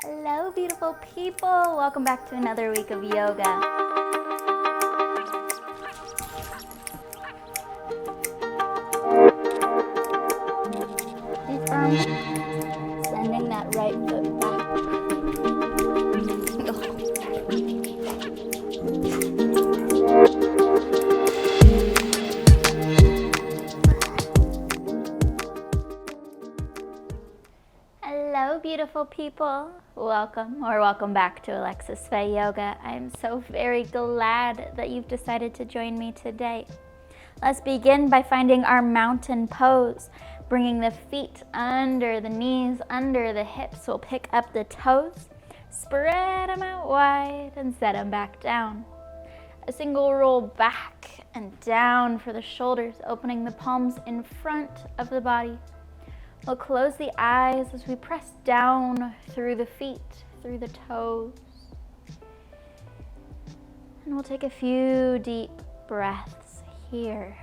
Hello, beautiful people. Welcome back to another week of yoga. Stay firm. Sending that right foot back. Hello, beautiful people. Welcome back to Alexis Faye Yoga. I'm so very glad that you've decided to join me today. Let's begin by finding our mountain pose, bringing the feet under the knees, under the hips. We'll pick up the toes, spread them out wide, and set them back down. A single roll back and down for the shoulders, opening the palms in front of the body. We'll close the eyes as we press down through the feet, through the toes. And we'll take a few deep breaths here.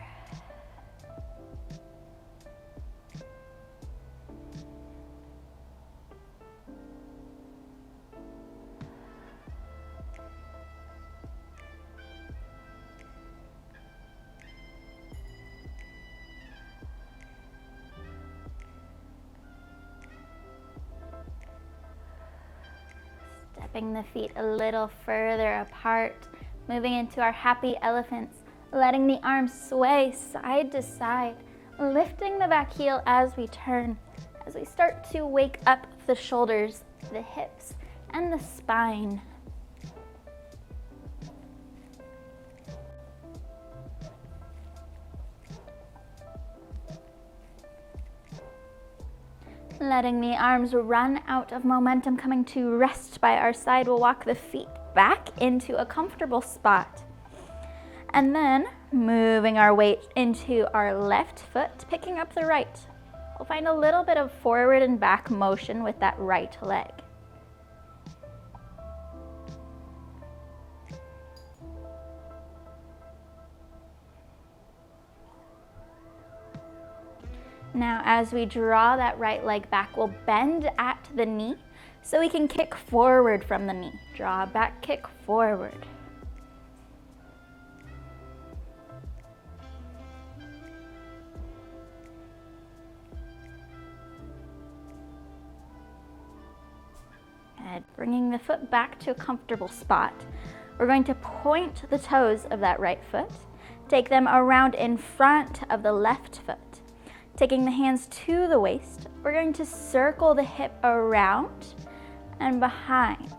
Stepping the feet a little further apart, moving into our happy elephants, letting the arms sway side to side, lifting the back heel as we turn, as we start to wake up the shoulders, the hips, and the spine. Letting the arms run out of momentum, coming to rest by our side. We'll walk the feet back into a comfortable spot. And then moving our weight into our left foot, picking up the right. We'll find a little bit of forward and back motion with that right leg. Now, as we draw that right leg back, we'll bend at the knee so we can kick forward from the knee. Draw back, kick forward. And bringing the foot back to a comfortable spot. We're going to point the toes of that right foot, take them around in front of the left foot. Taking the hands to the waist, we're going to circle the hip around and behind.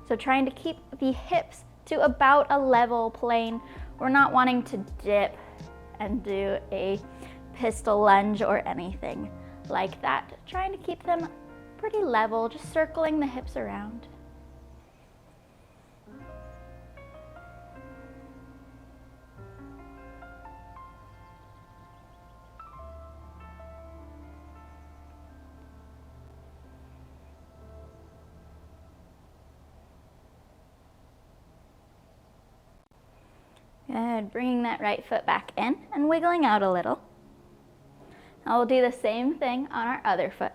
So trying to keep the hips to about a level plane. We're not wanting to dip and do a pistol lunge or anything like that. Trying to keep them pretty level, just circling the hips around. Good, bringing that right foot back in and wiggling out a little. Now we'll do the same thing on our other foot.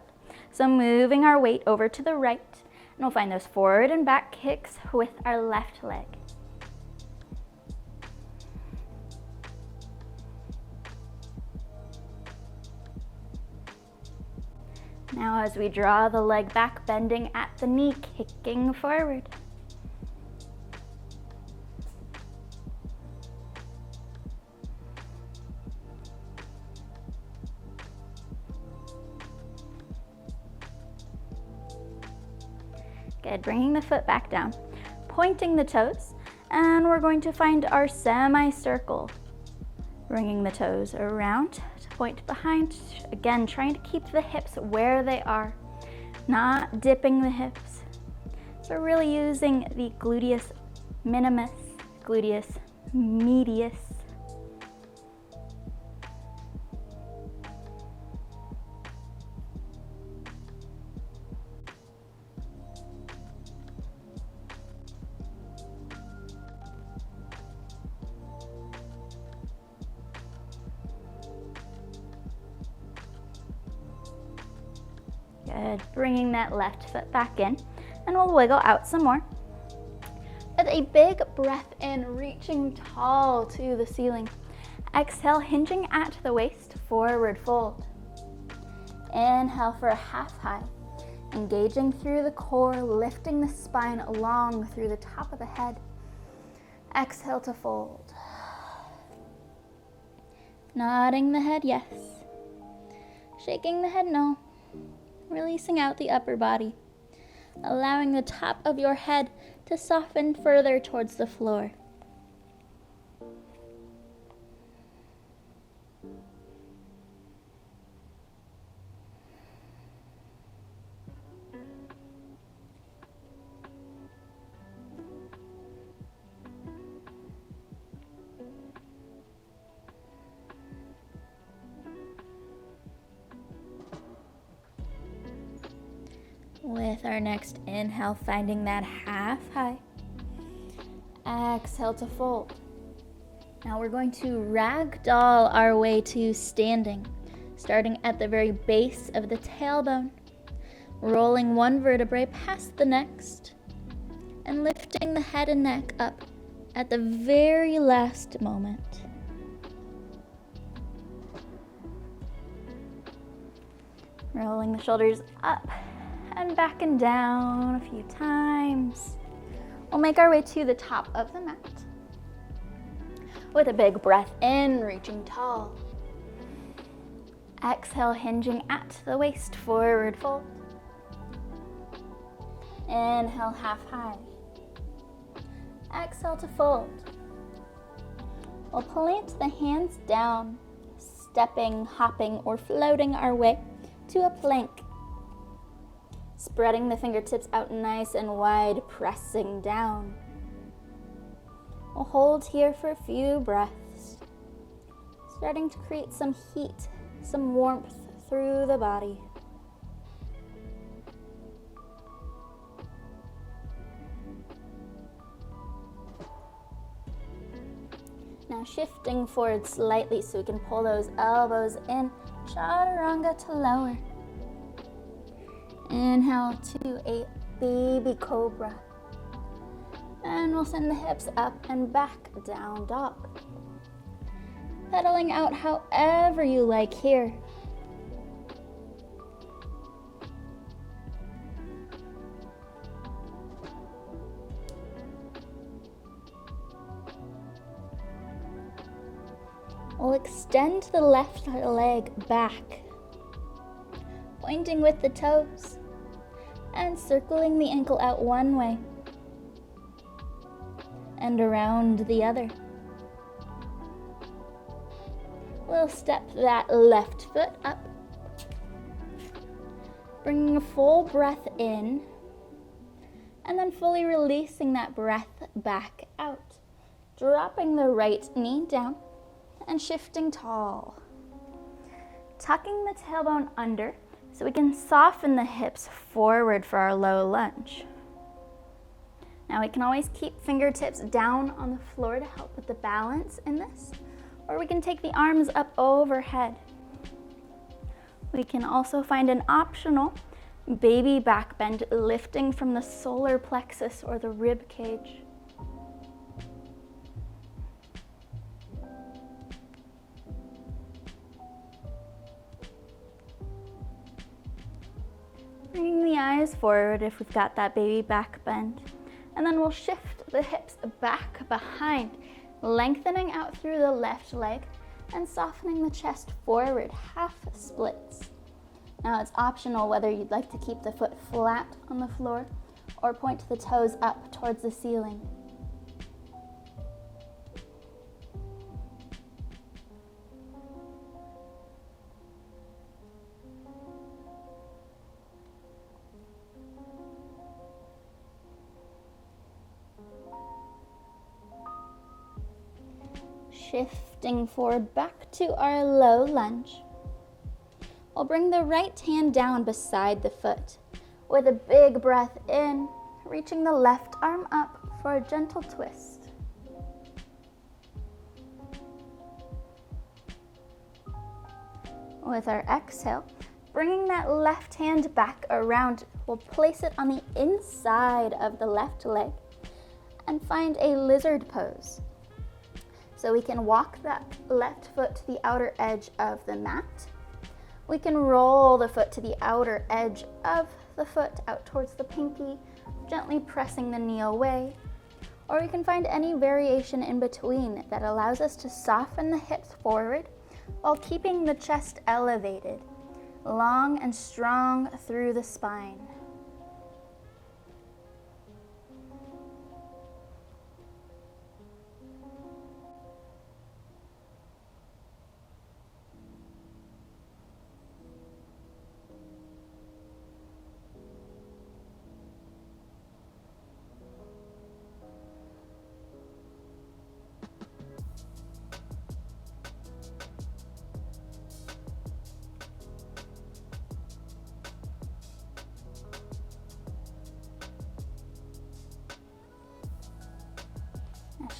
So moving our weight over to the right, and we'll find those forward and back kicks with our left leg. Now as we draw the leg back, bending at the knee, kicking forward. Good, bringing the foot back down, pointing the toes, and we're going to find our semicircle. Bringing the toes around to point behind. Again, trying to keep the hips where they are, not dipping the hips. So really using the gluteus minimus, gluteus medius. Good, Good, bringing that left foot back in, and we'll wiggle out some more. With a big breath in, reaching tall to the ceiling. Exhale, hinging at the waist, forward fold. Inhale for a half high, engaging through the core, lifting the spine long through the top of the head. Exhale to fold. Nodding the head yes. Shaking the head no. Releasing out the upper body. Allowing the top of your head to soften further towards the floor. With our next inhale, finding that half high. Exhale to fold. Now we're going to ragdoll our way to standing, starting at the very base of the tailbone, rolling one vertebrae past the next, and lifting the head and neck up at the very last moment. Rolling the shoulders up and back and down a few times. We'll make our way to the top of the mat. With a big breath in, reaching tall. Exhale, hinging at the waist, forward fold. Inhale, half high. Exhale to fold. We'll plant the hands down, stepping, hopping, or floating our way to a plank. Spreading the fingertips out nice and wide, pressing down. We'll hold here for a few breaths, starting to create some heat, some warmth through the body. Now shifting forward slightly so we can pull those elbows in, chaturanga to lower. Inhale to a baby cobra. And we'll send the hips up and back, down dog. Pedaling out however you like here. We'll extend the left leg back, pointing with the toes and circling the ankle out one way and around the other. We'll step that left foot up, bringing a full breath in and then fully releasing that breath back out, dropping the right knee down and shifting tall. Tucking the tailbone under so we can soften the hips forward for our low lunge. Now we can always keep fingertips down on the floor to help with the balance in this, or we can take the arms up overhead. We can also find an optional baby back bend, lifting from the solar plexus or the rib cage. Bringing the eyes forward if we've got that baby back bend. And then we'll shift the hips back behind, lengthening out through the left leg and softening the chest forward, half splits. Now it's optional whether you'd like to keep the foot flat on the floor or point the toes up towards the ceiling. Shifting forward back to our low lunge. We'll bring the right hand down beside the foot with a big breath in, reaching the left arm up for a gentle twist. With our exhale, bringing that left hand back around, we'll place it on the inside of the left leg and find a lizard pose. So we can walk that left foot to the outer edge of the mat. We can roll the foot to the outer edge of the foot out towards the pinky, gently pressing the knee away. Or we can find any variation in between that allows us to soften the hips forward while keeping the chest elevated, long and strong through the spine.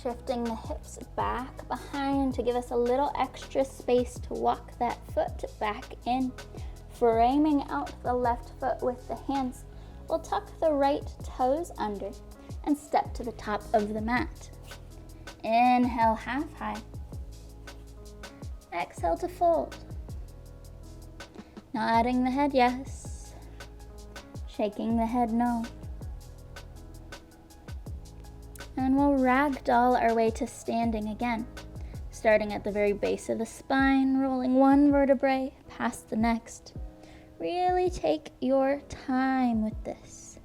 Shifting the hips back behind to give us a little extra space to walk that foot back in. Framing out the left foot with the hands, we'll tuck the right toes under and step to the top of the mat. Inhale, half high. Exhale to fold. Nodding the head yes. Shaking the head no. And we'll ragdoll our way to standing again, starting at the very base of the spine, rolling one vertebrae past the next. Really take your time with this.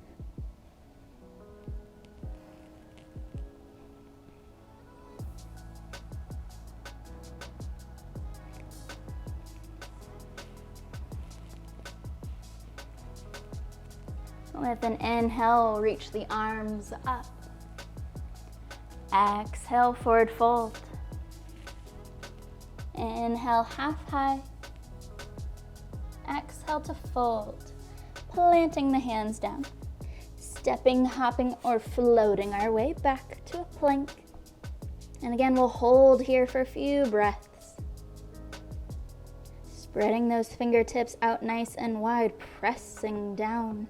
With an inhale, reach the arms up. Exhale, forward fold. Inhale, half high. Exhale to fold. Planting the hands down. Stepping, hopping, or floating our way back to a plank. And again, we'll hold here for a few breaths. Spreading those fingertips out nice and wide, pressing down.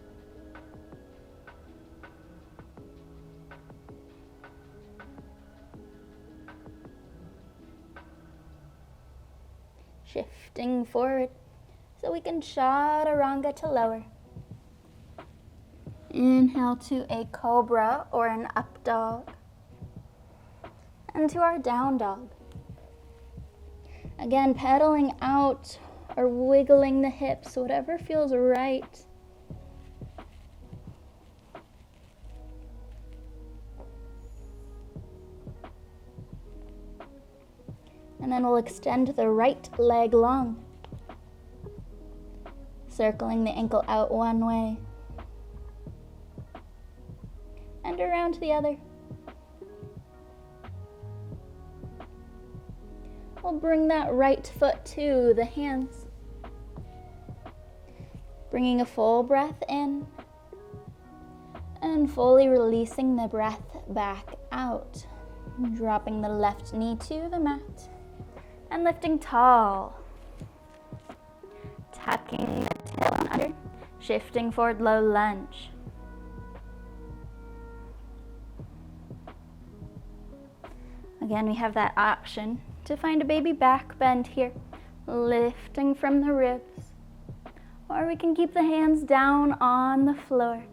Shifting forward so we can chaturanga to lower. Inhale to a cobra or an up dog. And to our down dog. Again, pedaling out or wiggling the hips, whatever feels right. And then we'll extend the right leg long, circling the ankle out one way and around the other. We'll bring that right foot to the hands, bringing a full breath in and fully releasing the breath back out, dropping the left knee to the mat. And lifting tall, tucking the tailbone under, shifting forward, low lunge. Again, we have that option to find a baby back bend here, lifting from the ribs, or we can keep the hands down on the floor.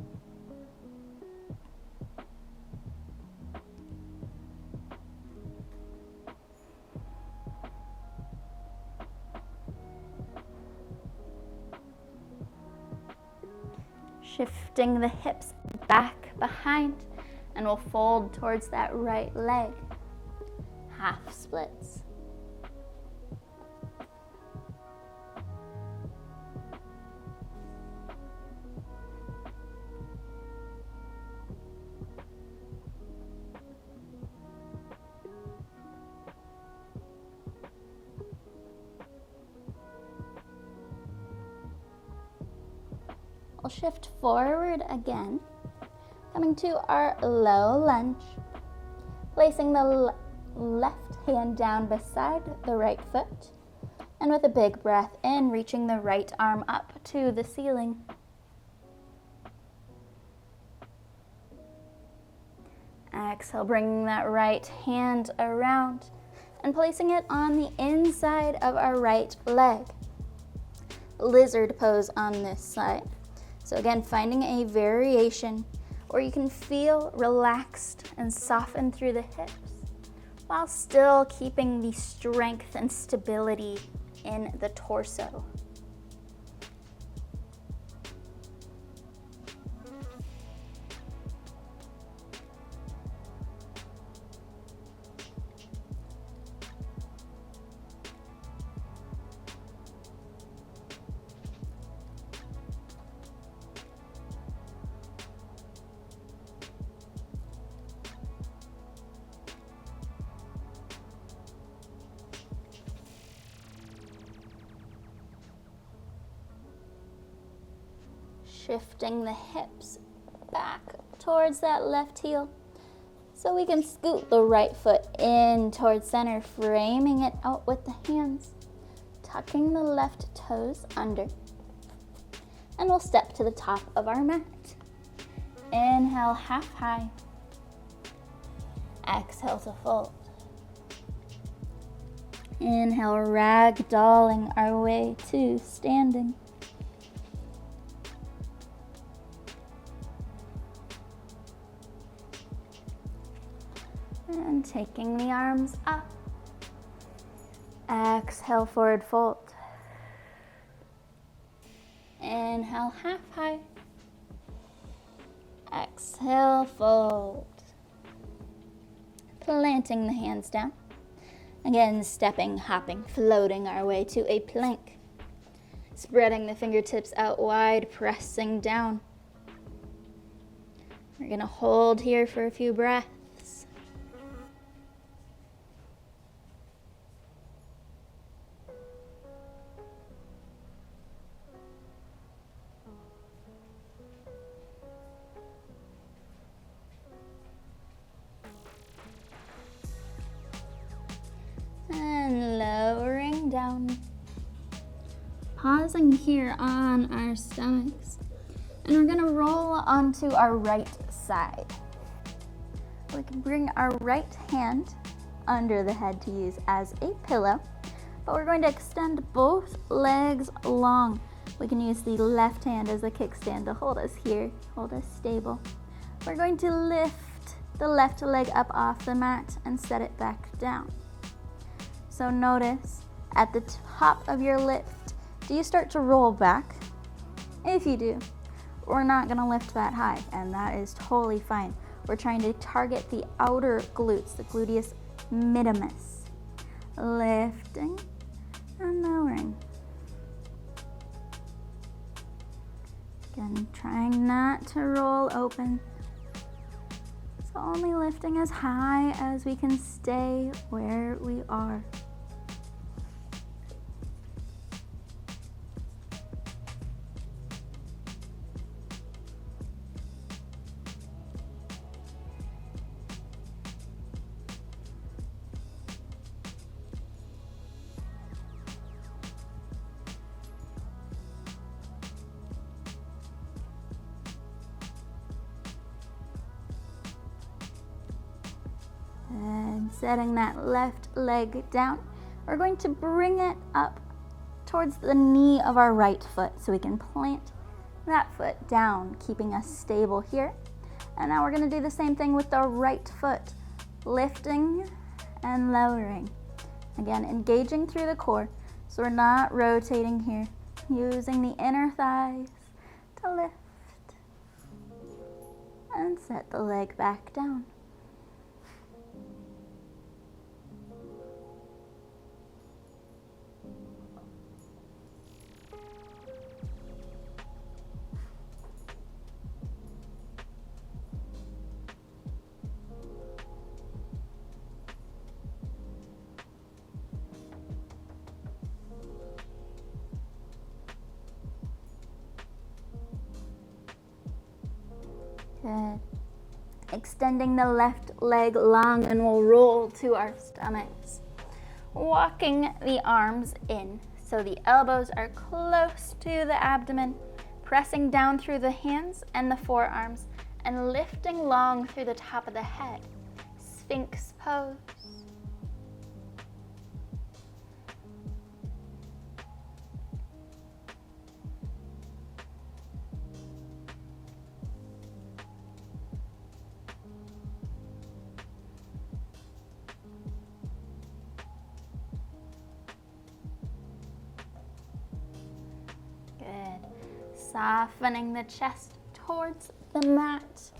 Shifting the hips back behind, and we'll fold towards that right leg. Half splits. We'll shift forward again, coming to our low lunge, placing the left hand down beside the right foot, And with a big breath in, reaching the right arm up to the ceiling. Exhale, bringing that right hand around and placing it on the inside of our right leg. Lizard pose on this side. So again, finding a variation where you can feel relaxed and soften through the hips while still keeping the strength and stability in the torso. Shifting the hips back towards that left heel so we can scoot the right foot in towards center, framing it out with the hands, tucking the left toes under, and we'll step to the top of our mat. Inhale, half high. Exhale to fold. Inhale, ragdolling our way to standing. And taking the arms up. Exhale, forward fold. Inhale, half high. Exhale, fold. Planting the hands down. Again, stepping, hopping, floating our way to a plank. Spreading the fingertips out wide, pressing down. We're going to hold here for a few breaths. And lowering down. Pausing here on our stomachs. And we're gonna roll onto our right side. We can bring our right hand under the head to use as a pillow, but we're going to extend both legs long. We can use the left hand as a kickstand to hold us here, hold us stable. We're going to lift the left leg up off the mat and set it back down. So notice at the top of your lift, do you start to roll back? If you do, we're not gonna lift that high, and that is totally fine. We're trying to target the outer glutes, the gluteus minimus. Lifting and lowering. Again, trying not to roll open. So only lifting as high as we can stay where we are. And setting that left leg down, we're going to bring it up towards the knee of our right foot so we can plant that foot down, keeping us stable here. And now we're going to do the same thing with the right foot, lifting and lowering. Again, engaging through the core, so we're not rotating here, using the inner thighs to lift and set the leg back down. Good. Extending the left leg long, and we'll roll to our stomachs. Walking the arms in, So the elbows are close to the abdomen, pressing down through the hands and the forearms and lifting long through the top of the head. Sphinx pose. Good. Softening the chest towards the mat.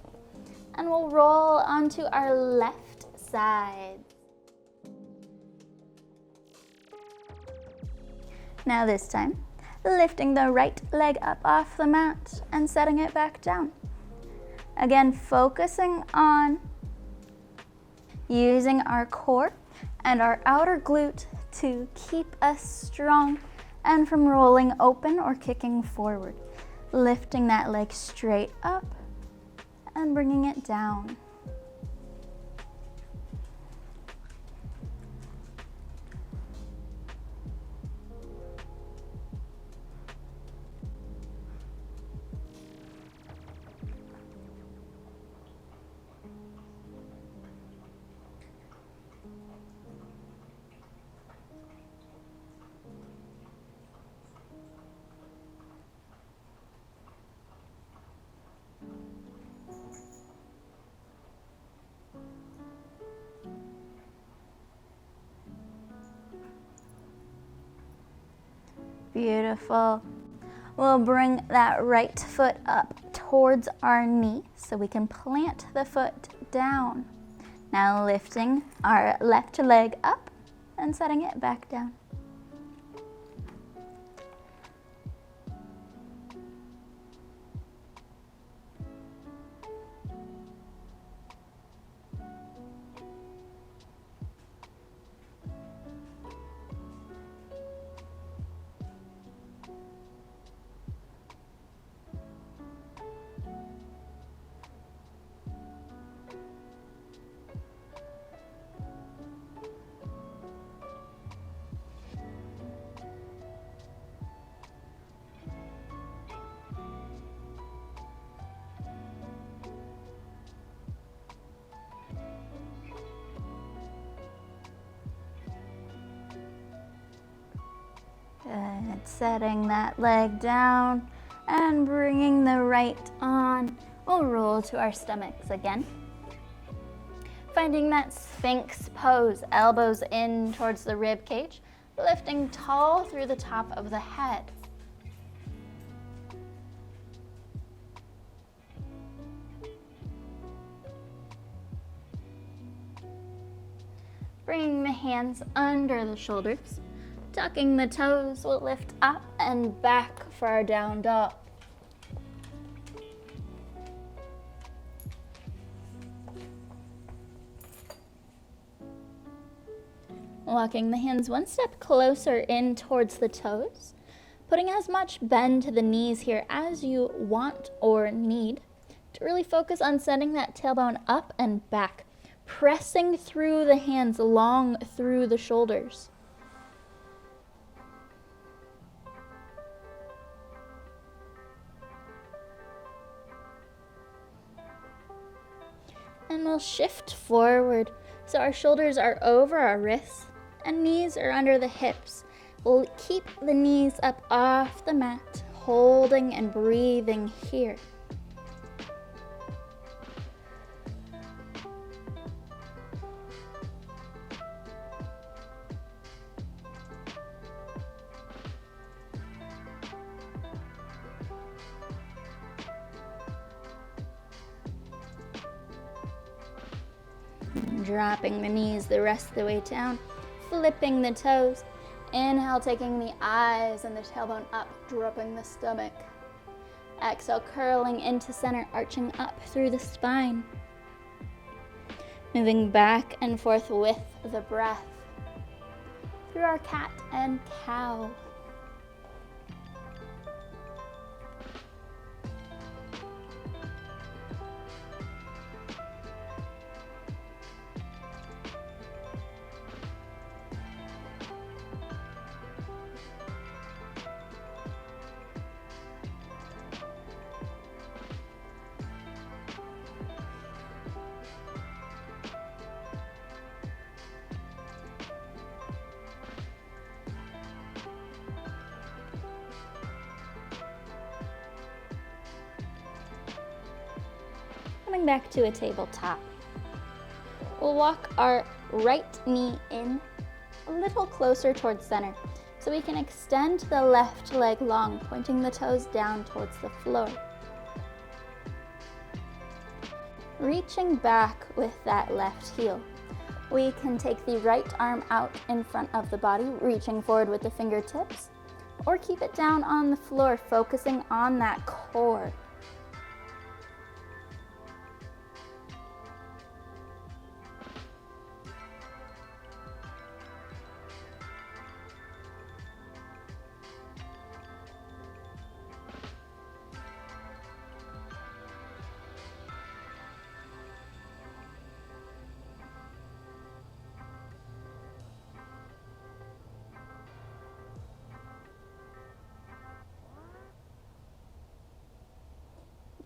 And we'll roll onto our left side. Now this time, lifting the right leg up off the mat and setting it back down. Again, focusing on using our core and our outer glute to keep us strong and from rolling open or kicking forward. Lifting that leg straight up and bringing it down. Beautiful. We'll bring that right foot up towards our knee so we can plant the foot down. Now lifting our left leg up and setting it back down. Good. Setting that leg down and bringing the right on. We'll roll to our stomachs again. Finding that Sphinx pose, elbows in towards the rib cage, lifting tall through the top of the head. Bringing the hands under the shoulders. Tucking the toes, we'll lift up and back for our down dog. Walking the hands one step closer in towards the toes, putting as much bend to the knees here as you want or need to really focus on sending that tailbone up and back, pressing through the hands long through the shoulders. And we'll shift forward so our shoulders are over our wrists and knees are under the hips. We'll keep the knees up off the mat, holding and breathing here. Dropping the knees the rest of the way down, flipping the toes. Inhale, taking the eyes and the tailbone up, dropping the stomach. Exhale, curling into center, arching up through the spine. Moving back and forth with the breath through our cat and cow. coming back to a tabletop. We'll walk our right knee in a little closer towards center so we can extend the left leg long, pointing the toes down towards the floor. Reaching back with that left heel. We can take the right arm out in front of the body, reaching forward with the fingertips, or keep it down on the floor, focusing on that core.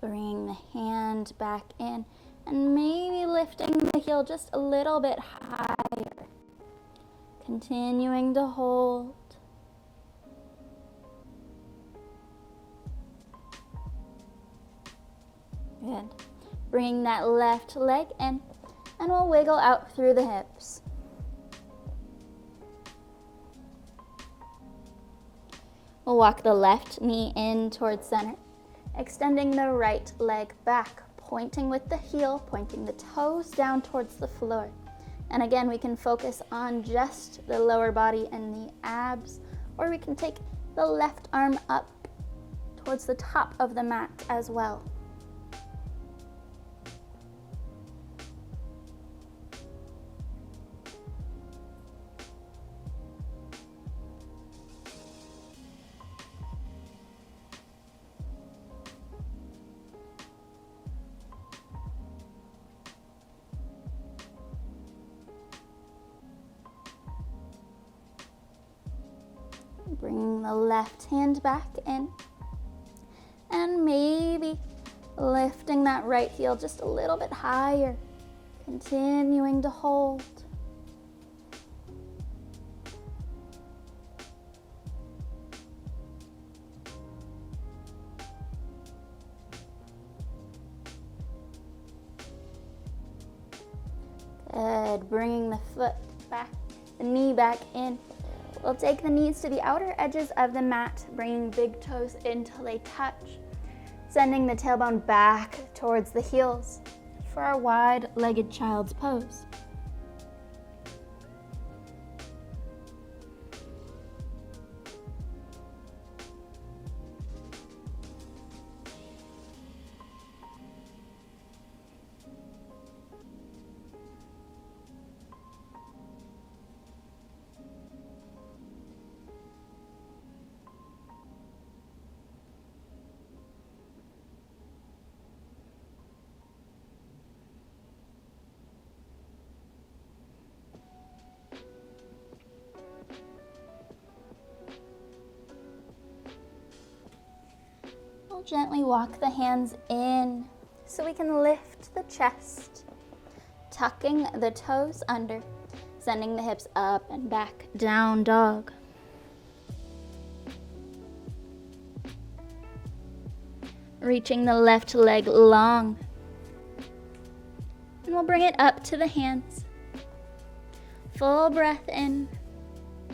Bring the hand back in and maybe lifting the heel just a little bit higher. Continuing to hold. Good. Bring that left leg in and we'll wiggle out through the hips. We'll walk the left knee in towards center. Extending the right leg back, pointing with the heel, pointing the toes down towards the floor. And again, we can focus on just the lower body and the abs, or we can take the left arm up towards the top of the mat as well. Bring the left hand back in and maybe lifting that right heel just a little bit higher, continuing to hold. Good, bringing the foot back, the knee back in. We'll take the knees to the outer edges of the mat, bringing big toes in till they touch, sending the tailbone back towards the heels for our wide-legged child's pose. We'll gently walk the hands in so we can lift the chest, tucking the toes under, sending the hips up and back, down dog. Reaching the left leg long. And we'll bring it up to the hands. Full breath in,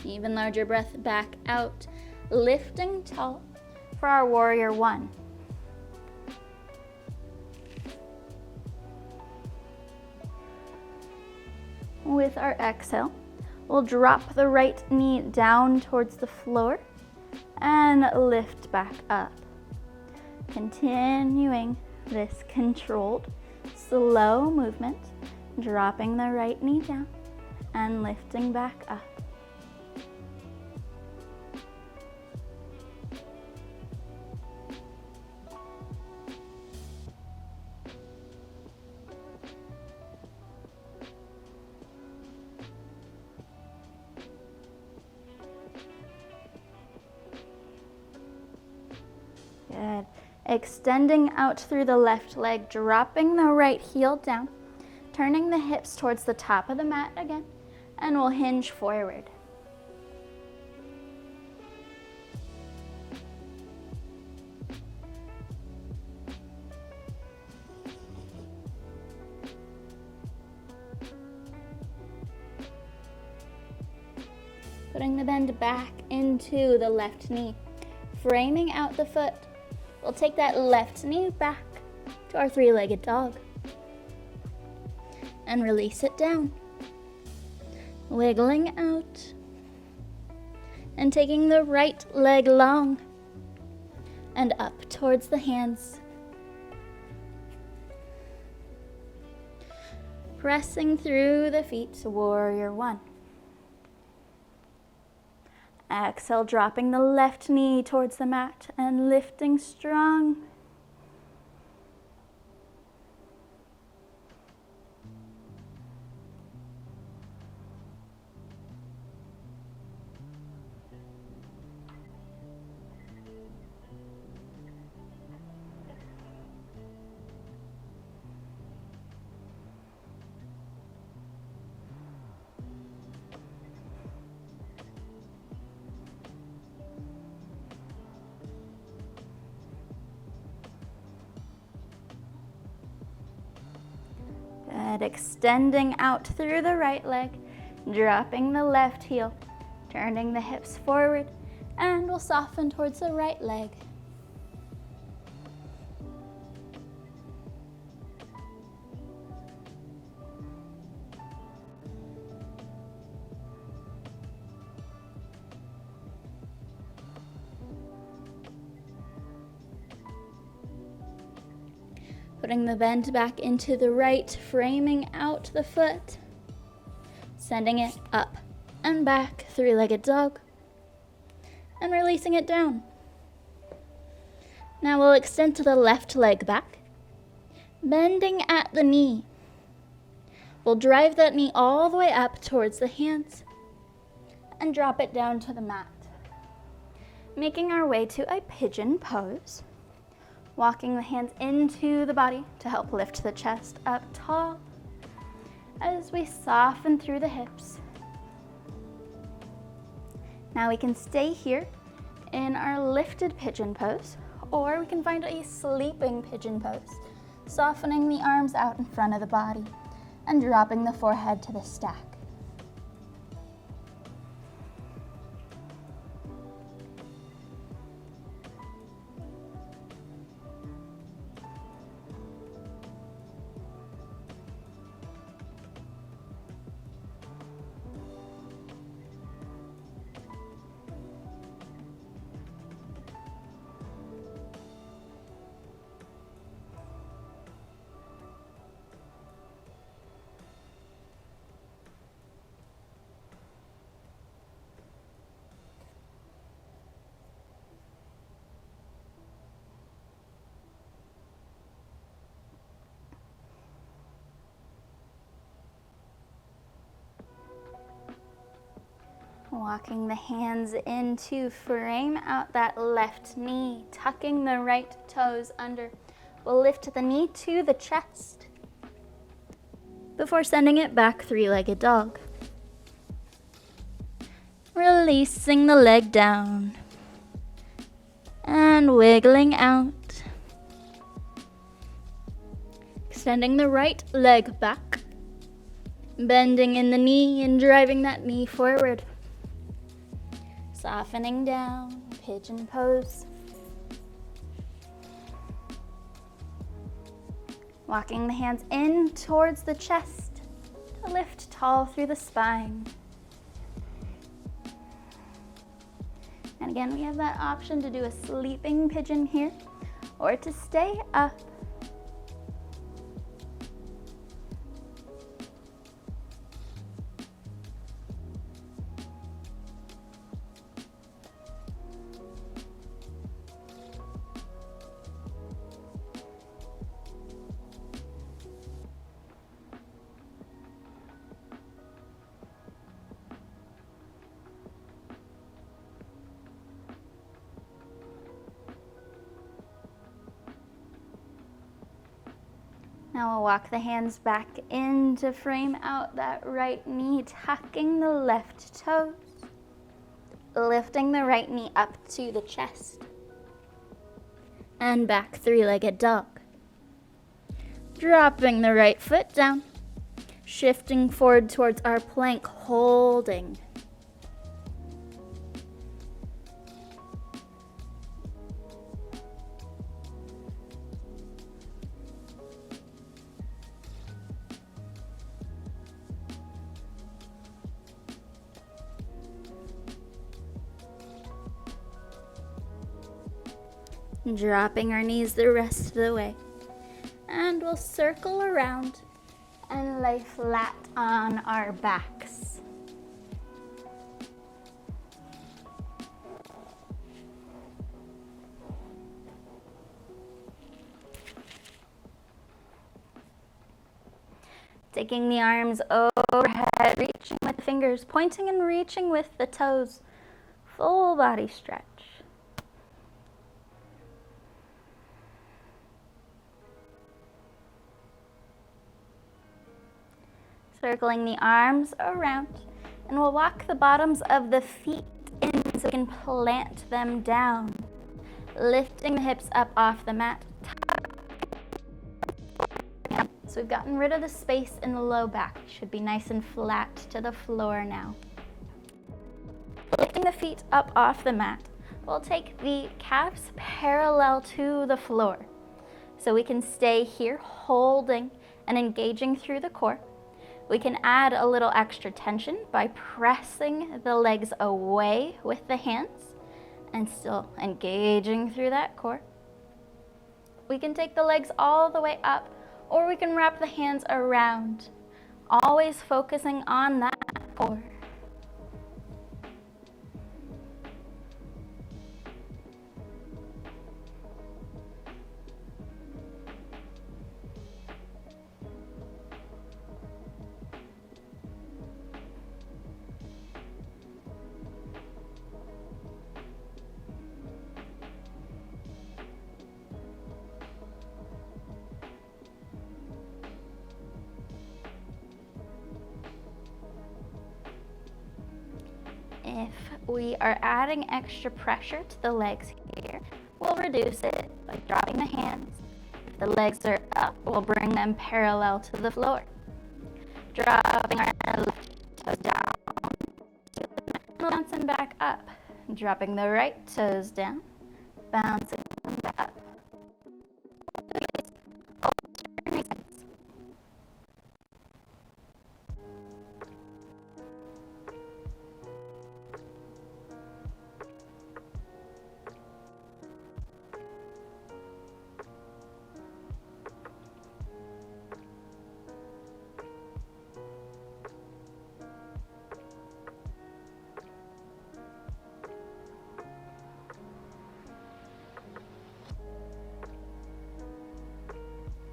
even larger breath back out, lifting tall for our warrior one. With our exhale, we'll drop the right knee down towards the floor and lift back up. Continuing this controlled, slow movement, dropping the right knee down and lifting back up. Good. Extending out through the left leg, dropping the right heel down, turning the hips towards the top of the mat again, and we'll hinge forward. Putting the bend back into the left knee, framing out the foot. We'll take that left knee back to our three-legged dog and release it down. Wiggling out and taking the right leg long and up towards the hands. Pressing through the feet, warrior one. Exhale, dropping the left knee towards the mat and lifting strong. Good. Extending out through the right leg, dropping the left heel, turning the hips forward, and we'll soften towards the right leg. Putting the bend back into the right, framing out the foot, sending it up and back, three-legged dog, and releasing it down. Now we'll extend to the left leg back, bending at the knee. We'll drive that knee all the way up towards the hands and drop it down to the mat. Making our way to a pigeon pose. Walking the hands into the body to help lift the chest up tall as we soften through the hips. Now we can stay here in our lifted pigeon pose, or we can find a sleeping pigeon pose, softening the arms out in front of the body and dropping the forehead to the stack. Walking the hands in to frame out that left knee, tucking the right toes under. We'll lift the knee to the chest before sending it back, three-legged dog. Releasing the leg down and wiggling out. Extending the right leg back, bending in the knee and driving that knee forward. Softening down, pigeon pose. Walking the hands in towards the chest to lift tall through the spine. And again, we have that option to do a sleeping pigeon here or to stay up. Now we'll walk the hands back in to frame out that right knee, tucking the left toes, lifting the right knee up to the chest, and back, three-legged dog. Dropping the right foot down, shifting forward towards our plank, holding. dropping our knees the rest of the way. And we'll circle around and lay flat on our backs. Taking the arms overhead, reaching with the fingers, pointing and reaching with the toes. Full body stretch. Circling the arms around, and we'll walk the bottoms of the feet in so we can plant them down. Lifting the hips up off the mat. So we've gotten rid of the space in the low back. Should be nice and flat to the floor now. Lifting the feet up off the mat, we'll take the calves parallel to the floor. So we can stay here holding and engaging through the core. We can add a little extra tension by pressing the legs away with the hands and still engaging through that core. We can take the legs all the way up, or we can wrap the hands around, always focusing on that core. If we are adding extra pressure to the legs here, we'll reduce it by dropping the hands. If the legs are up, we'll bring them parallel to the floor. Dropping our left toes down, bouncing back up. Dropping the right toes down, bouncing them back up.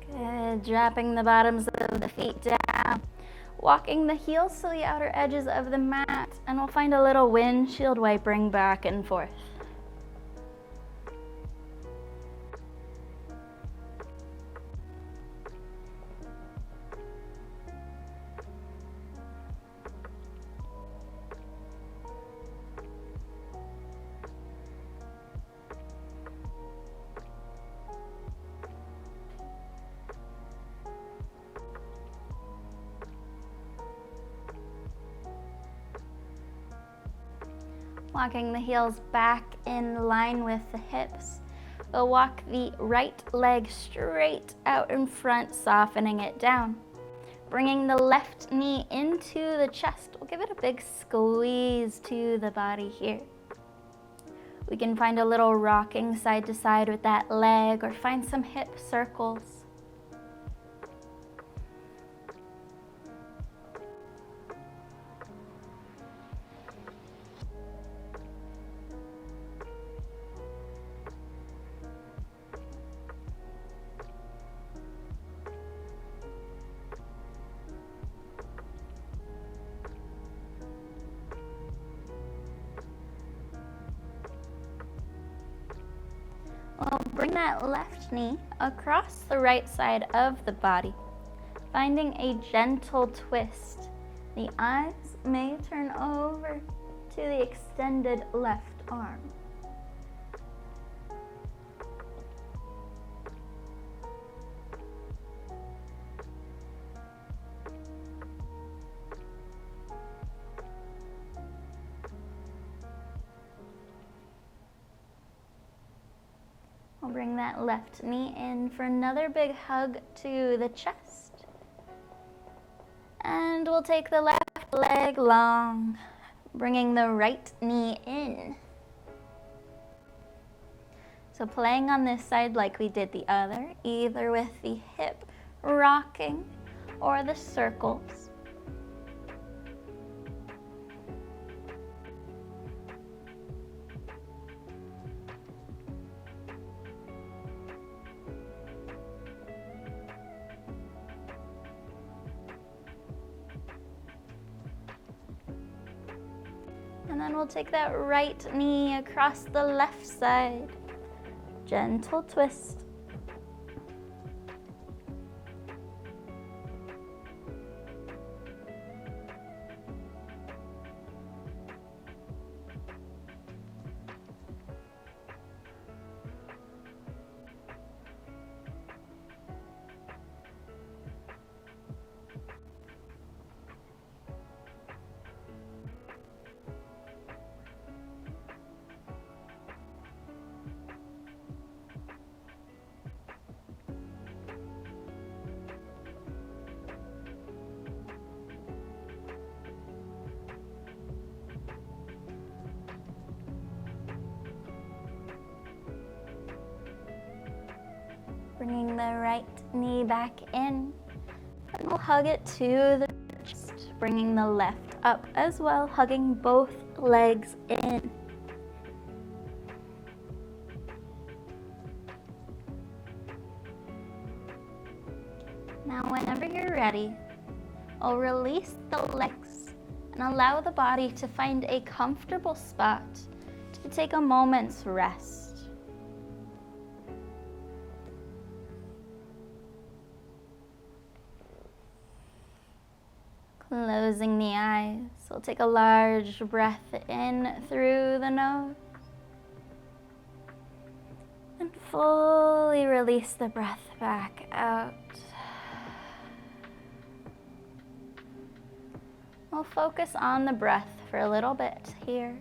Good, dropping the bottoms of the feet down, walking the heels to the outer edges of the mat, and we'll find a little windshield wipering back and forth. Walking the heels back in line with the hips. We'll walk the right leg straight out in front, softening it down. Bringing the left knee into the chest. We'll give it a big squeeze to the body here. We can find a little rocking side to side with that leg, or find some hip circles. We'll bring that left knee across the right side of the body, finding a gentle twist. The eyes may turn over to the extended left arm. We'll bring that left knee in for another big hug to the chest. And we'll take the left leg long, bringing the right knee in. So playing on this side like we did the other, either with the hip rocking or the circles. And then we'll take that right knee across the left side. Gentle twist. Bringing the right knee back in, and we'll hug it to the chest, bringing the left up as well, hugging both legs in. Now, whenever you're ready, I'll release the legs and allow the body to find a comfortable spot to take a moment's rest. Closing the eyes, we'll take a large breath in through the nose and fully release the breath back out. We'll focus on the breath for a little bit here.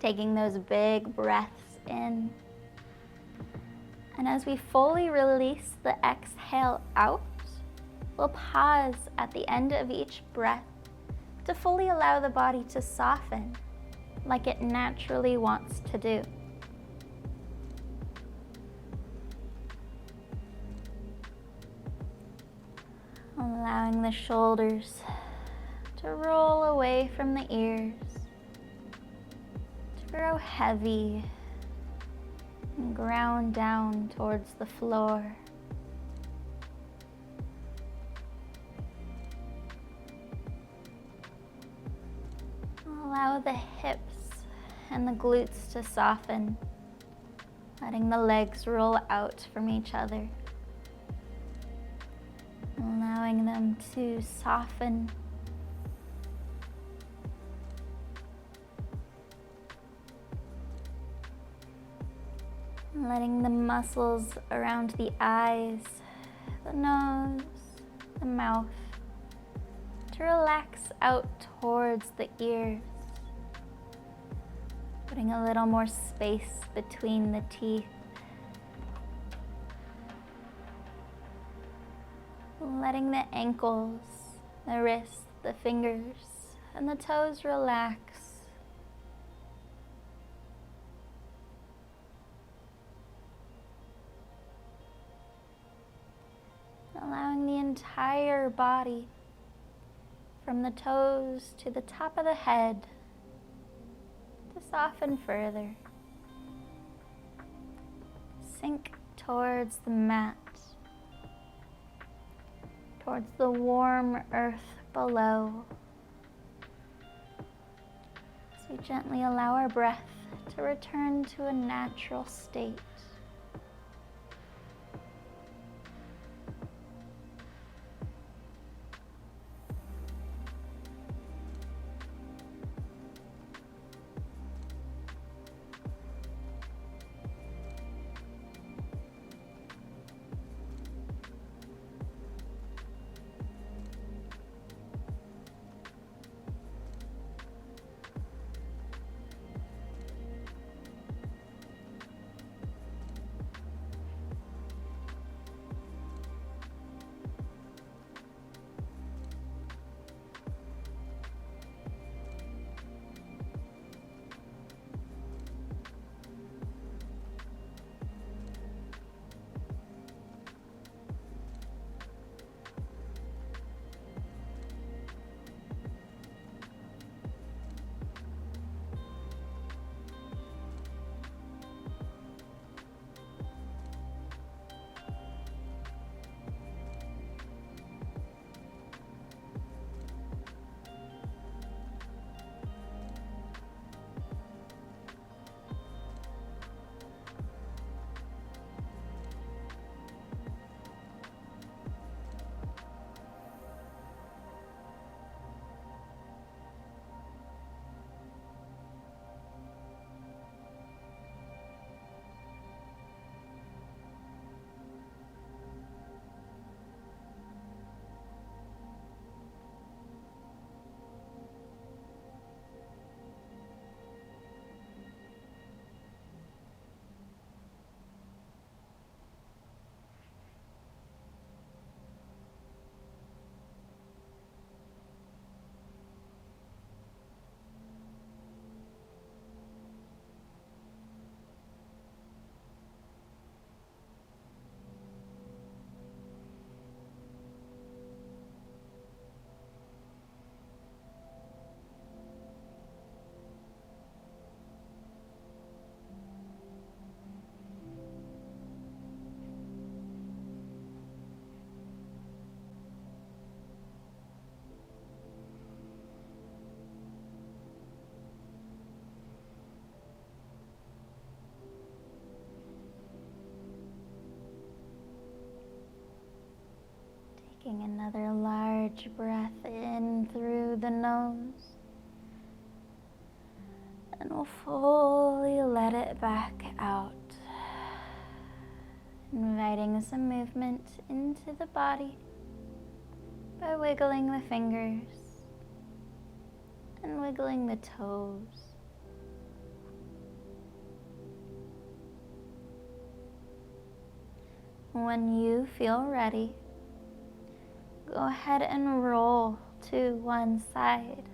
Taking those big breaths in. And as we fully release the exhale out, we'll pause at the end of each breath to fully allow the body to soften like it naturally wants to do. Allowing the shoulders to roll away from the ears, to grow heavy and ground down towards the floor. Allow the hips and the glutes to soften, letting the legs roll out from each other. Allowing them to soften. Letting the muscles around the eyes, the nose, the mouth to relax out towards the ears. Putting a little more space between the teeth. Letting the ankles, the wrists, the fingers, and the toes relax. Allowing the entire body, from the toes to the top of the head, to soften further. Sink towards the mat, towards the warm earth below. As we gently allow our breath to return to a natural state. Taking another large breath in through the nose. And we'll fully let it back out. Inviting some movement into the body by wiggling the fingers and wiggling the toes. When you feel ready, go ahead and roll to one side.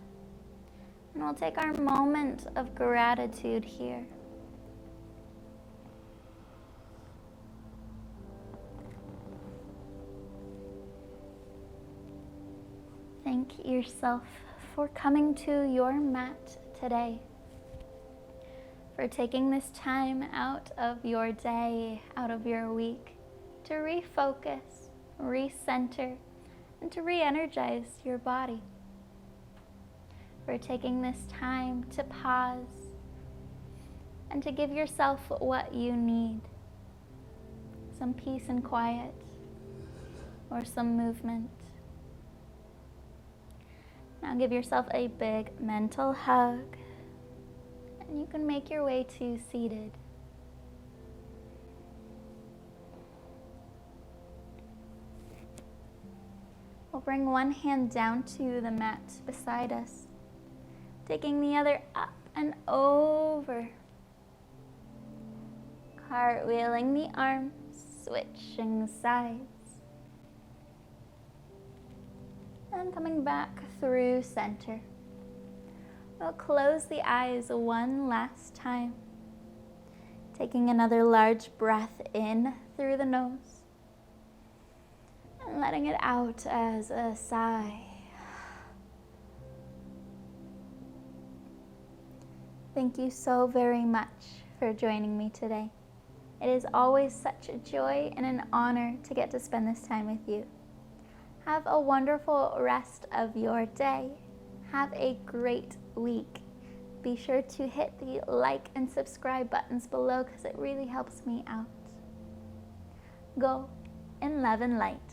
And we'll take our moment of gratitude here. Thank yourself for coming to your mat today, for taking this time out of your day, out of your week, to refocus, recenter, and to re-energize your body. For taking this time to pause and to give yourself what you need. Some peace and quiet, or some movement. Now give yourself a big mental hug, and you can make your way to seated. We'll bring one hand down to the mat beside us, taking the other up and over. Cartwheeling the arms, switching sides. And coming back through center. We'll close the eyes one last time. Taking another large breath in through the nose. And letting it out as a sigh. Thank you so very much for joining me today. It is always such a joy and an honor to get to spend this time with you. Have a wonderful rest of your day. Have a great week. Be sure to hit the like and subscribe buttons below because it really helps me out. Go in love and light.